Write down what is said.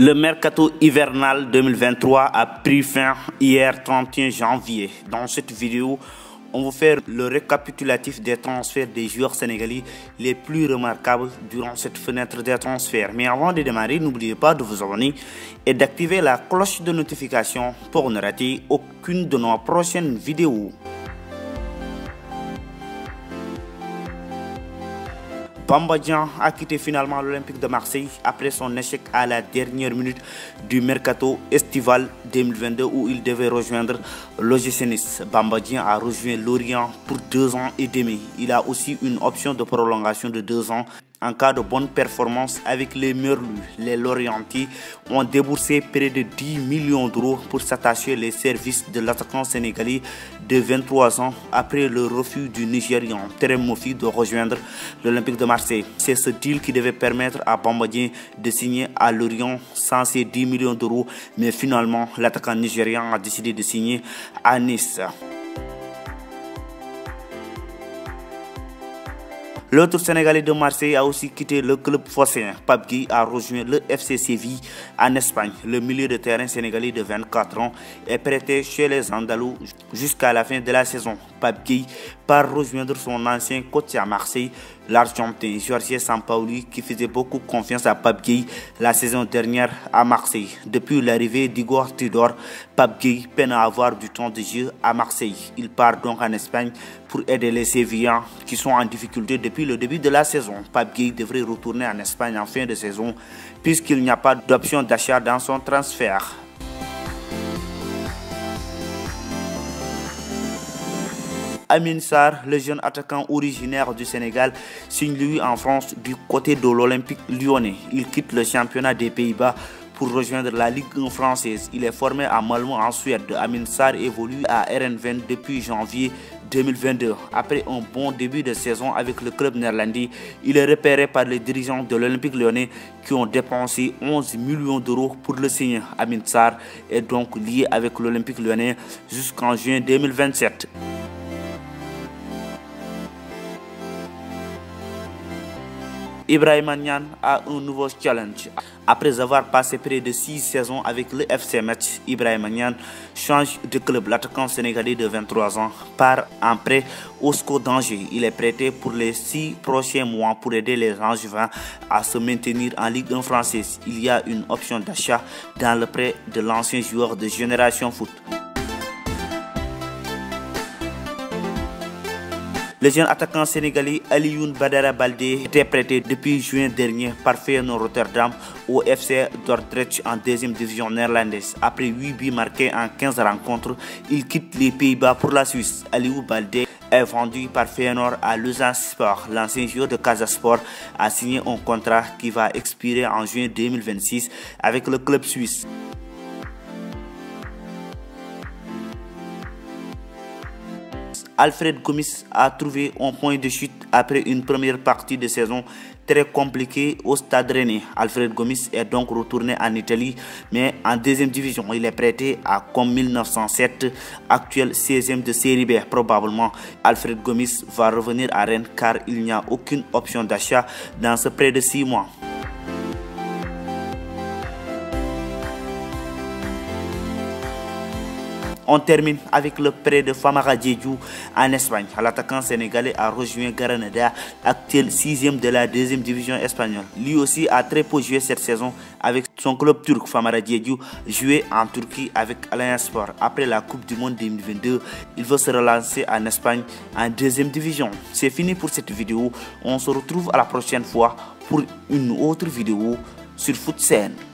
Le mercato hivernal 2023 a pris fin hier 31 janvier. Dans cette vidéo, on va faire le récapitulatif des transferts des joueurs sénégalais les plus remarquables durant cette fenêtre des transferts. Mais avant de démarrer, n'oubliez pas de vous abonner et d'activer la cloche de notification pour ne rater aucune de nos prochaines vidéos. Bamba Dieng a quitté finalement l'Olympique de Marseille après son échec à la dernière minute du mercato estival 2022 où il devait rejoindre l'OGC Nice. Bamba Dieng a rejoint Lorient pour 2 ans et demi. Il a aussi une option de prolongation de 2 ans. En cas de bonne performance avec les Merlus, les Lorientais ont déboursé près de 10 millions d'euros pour s'attacher les services de l'attaquant sénégalais de 23 ans après le refus du Nigérian Terem Moffi de rejoindre l'Olympique de Marseille. C'est ce deal qui devait permettre à Bamba Dieng de signer à Lorient sans ces 10 millions d'euros, mais finalement l'attaquant nigérian a décidé de signer à Nice. L'autre Sénégalais de Marseille a aussi quitté le club phocéen. Pape Gueye a rejoint le FC Séville en Espagne. Le milieu de terrain sénégalais de 24 ans est prêté chez les Andalous jusqu'à la fin de la saison. Pape Gueye part rejoindre son ancien coach à Marseille, l'Argentin Jorge Sampaoli, qui faisait beaucoup confiance à Pape Gueye la saison dernière à Marseille. Depuis l'arrivée d'Igor Tudor, Pape Gueye peine à avoir du temps de jeu à Marseille. Il part donc en Espagne pour aider les Sévillans qui sont en difficulté depuis le début de la saison. Pape Gueye devrait retourner en Espagne en fin de saison puisqu'il n'y a pas d'option d'achat dans son transfert. Amine Sarr, le jeune attaquant originaire du Sénégal, signe lui en France du côté de l'Olympique lyonnais. Il quitte le championnat des Pays-Bas pour rejoindre la Ligue 1 française. Il est formé à Malmö en Suède. Amine Sarr évolue à Heerenveen depuis janvier 2022. Après un bon début de saison avec le club néerlandais, il est repéré par les dirigeants de l'Olympique lyonnais qui ont dépensé 11 millions d'euros pour le signer. Amine Sarr est donc lié avec l'Olympique lyonnais jusqu'en juin 2027. Ibrahima Niane a un nouveau challenge. Après avoir passé près de 6 saisons avec le FC Metz, Ibrahima Niane change de club. L'attaquant sénégalais de 23 ans part en prêt au SCO d'Angers. Il est prêté pour les 6 prochains mois pour aider les Angevins à se maintenir en Ligue 1 française. Il y a une option d'achat dans le prêt de l'ancien joueur de Génération Foot. Le jeune attaquant sénégalais Alioune Badara Baldé était prêté depuis juin dernier par Feyenoord Rotterdam au FC Dordrecht en 2e division néerlandaise. Après 8 buts marqués en 15 rencontres, il quitte les Pays-Bas pour la Suisse. Alioune Baldé est vendu par Feyenoord à Lausanne Sport. L'ancien joueur de Casa Sport a signé un contrat qui va expirer en juin 2026 avec le club suisse. Alfred Gomis a trouvé un point de chute après une première partie de saison très compliquée au Stade Rennais. Alfred Gomis est donc retourné en Italie, mais en 2e division. Il est prêté à Com 1907, actuel 16e de Série B. Probablement, Alfred Gomis va revenir à Rennes car il n'y a aucune option d'achat dans ce prêt de 6 mois. On termine avec le prêt de Famara Diédhiou en Espagne. L'attaquant sénégalais a rejoint Granada, actuel 6e de la 2e division espagnole. Lui aussi a très peu joué cette saison avec son club turc. Famara Diédhiou jouait en Turquie avec Alliance Sport. Après la Coupe du Monde 2022, il veut se relancer en Espagne en 2e division. C'est fini pour cette vidéo. On se retrouve à la prochaine fois pour une autre vidéo sur FootScene.